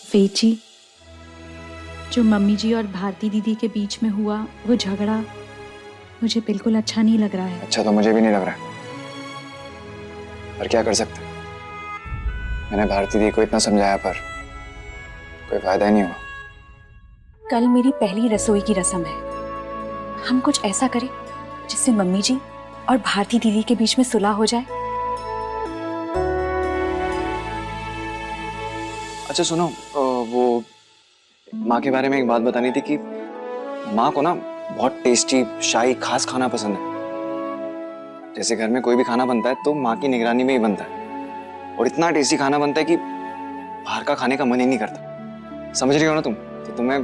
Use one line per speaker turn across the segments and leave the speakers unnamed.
फेची, जो मम्मी जी और भारती दीदी के बीच में हुआ वो झगड़ा मुझे बिल्कुल अच्छा नहीं लग रहा है।
अच्छा तो मुझे भी नहीं लग रहा है, पर क्या कर सकते। मैंने भारती दी को इतना समझाया पर कोई फायदा ही नहीं हुआ।
कल मेरी पहली रसोई की रस्म है, हम कुछ ऐसा करें जिससे मम्मी जी और भारती दीदी के बीच में सुलह हो जाए।
अच्छा सुनो, वो माँ के बारे में एक बात बतानी थी कि माँ को ना बहुत टेस्टी शाही खास खाना पसंद है। जैसे घर में कोई भी खाना बनता है तो माँ की निगरानी में ही बनता है, और इतना टेस्टी खाना बनता है कि बाहर का खाने का मन ही नहीं करता। समझ रही हो ना तुम? तो तुम्हें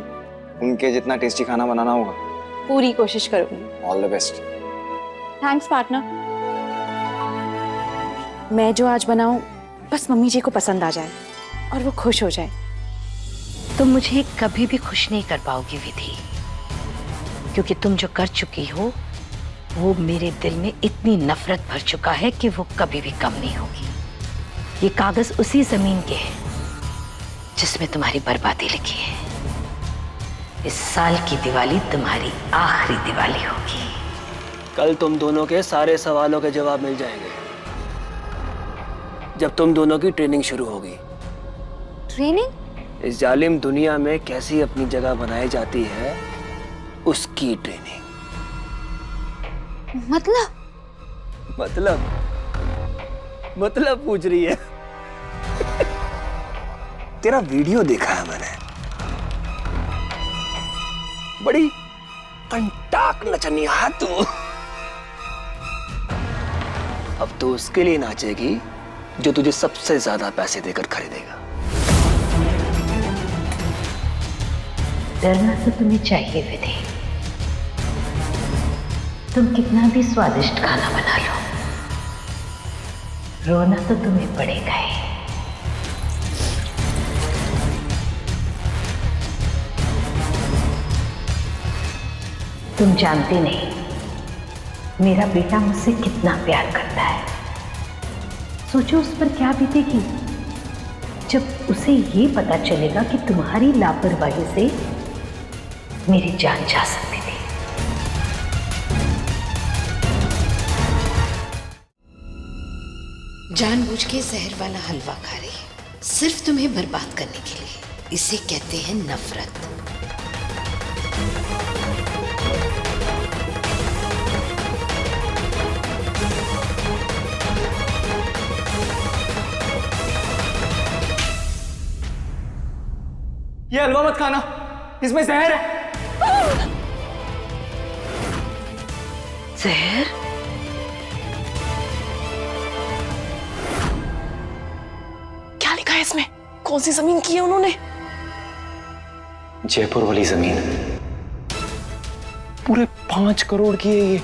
उनके जितना टेस्टी खाना बनाना होगा।
पूरी कोशिश करूंगी।
All the best.
Thanks partner. मैं जो आज बनाऊं बस मम्मी जी को पसंद आ जाए और वो खुश हो जाए।
तुम मुझे कभी भी खुश नहीं कर पाओगी विधि, क्योंकि तुम जो कर चुकी हो वो मेरे दिल में इतनी नफरत भर चुका है कि वो कभी भी कम नहीं होगी। ये कागज उसी जमीन के हैं जिसमें तुम्हारी बर्बादी लिखी है। इस साल की दिवाली तुम्हारी आखिरी दिवाली होगी।
कल तुम दोनों के सारे सवालों के जवाब मिल जाएंगे जब तुम दोनों की ट्रेनिंग शुरू होगी।
ट्रेनिंग?
इस जालिम दुनिया में कैसी अपनी जगह बनाई जाती है उसकी ट्रेनिंग। मतलब पूछ रही है। तेरा वीडियो देखा है मैंने, बड़ी कंटाक नचनिया तू। अब तो उसके लिए नाचेगी जो तुझे सबसे ज्यादा पैसे देकर खरीदेगा।
डरना तो तुम्हें चाहिए विधि। तुम कितना भी स्वादिष्ट खाना बना लो, रोना तो तुम्हें पड़ेगा ही। तुम जानती नहीं मेरा बेटा मुझसे कितना प्यार करता है। सोचो उस पर क्या बीतेगी जब उसे ये पता चलेगा कि तुम्हारी लापरवाही से मेरी जान जा सकती थी। जानबूझ के जहर वाला हलवा खा रही है सिर्फ तुम्हें बर्बाद करने के लिए। इसे कहते हैं नफरत।
ये हलवा मत खाना, इसमें जहर है।
जहर?
क्या लिखा है इसमें? कौन सी जमीन की है उन्होंने?
जयपुर वाली जमीन, पूरे 5 करोड़ की है ये।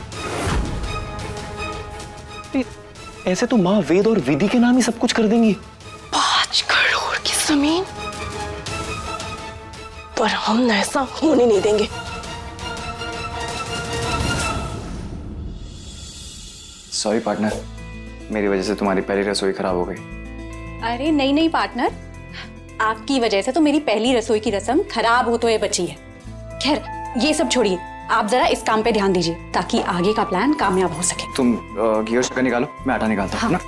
ऐसे तो माँ वेद और विधि के नाम ही सब कुछ कर देंगी।
5 करोड़ की जमीन? पर हम ऐसा होने नहीं देंगे।
सॉरी पार्टनर, मेरी वजह से तुम्हारी पहली रसोई खराब हो गई।
अरे नहीं नहीं पार्टनर, आपकी वजह से तो मेरी पहली रसोई की रस्म खराब हो तो ये बची है। खैर ये सब छोड़िए, आप जरा इस काम पे ध्यान दीजिए ताकि आगे का प्लान कामयाब हो सके।
तुम घी और शक्कर निकालो, मैं आटा निकालता हूँ।
हाँ।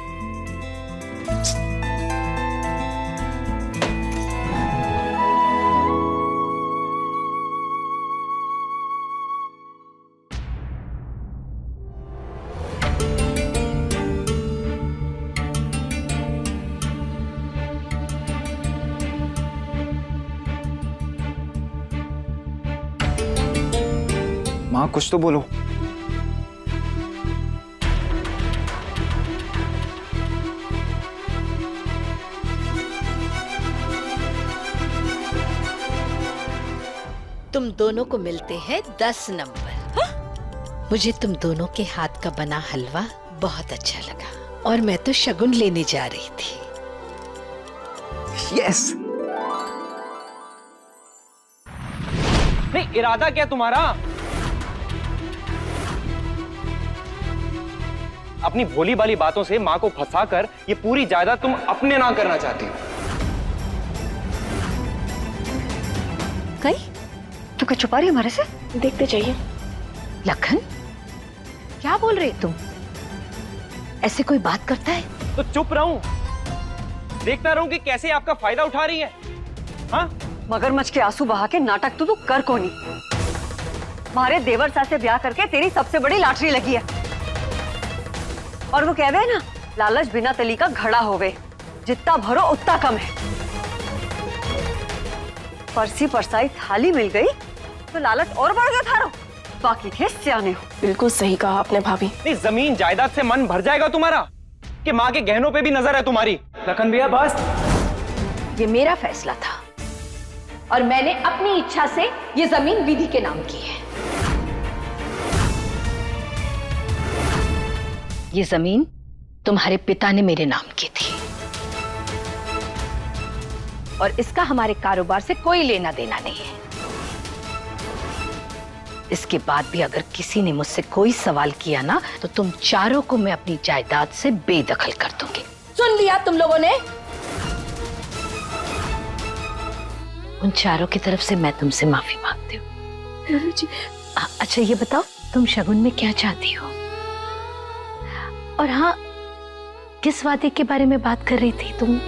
माँ कुछ तो बोलो।
तुम दोनों को मिलते हैं 10 नंबर। मुझे तुम दोनों के हाथ का बना हलवा बहुत अच्छा लगा और मैं तो शगुन लेने जा रही थी।
यस।
नहीं, इरादा क्या तुम्हारा?
अपनी भोली भाली बातों से माँ को फंसाकर ये पूरी जायदाद तुम अपने नाम करना चाहती हो।
तू क्या छुपा रही है हमारे से?
देखते जाइए।
लखन, क्या बोल रही तुम? ऐसे कोई बात करता है?
तो चुप रहूं, देखता रहूं कि कैसे आपका फायदा उठा रही है। हाँ,
मगरमच्छ के आंसू बहा के नाटक तो तू कर कोनी। हमारे देवर साथ से ब्याह करके तेरी सबसे बड़ी लॉटरी लगी है। और वो कहवे ना, लालच बिना तली का घड़ा होवे, जितना भरो उतना कम है। परसी परसाई थाली मिल गई तो लालच और बढ़ गया थारो। बाकी थे सियाने हो।
बिल्कुल सही कहा आपने भाभी।
नहीं, जमीन जायदाद से मन भर जाएगा तुम्हारा कि माँ के गहनों पे भी नजर है तुम्हारी।
लखन भैया बस।
ये मेरा फैसला था और मैंने अपनी इच्छा से ये जमीन विधि के नाम की है। ये जमीन तुम्हारे पिता ने मेरे नाम की थी और इसका हमारे कारोबार से कोई लेना देना नहीं है। इसके बाद भी अगर किसी ने मुझसे कोई सवाल किया ना तो तुम चारों को मैं अपनी जायदाद से बेदखल कर दूंगी।
सुन लिया तुम लोगों ने?
उन चारों की तरफ से मैं तुमसे माफी मांगती हूँ। अच्छा ये बताओ, तुम शगुन में क्या चाहती हो? और हाँ, किस वादे के बारे में बात कर रही थी तुम?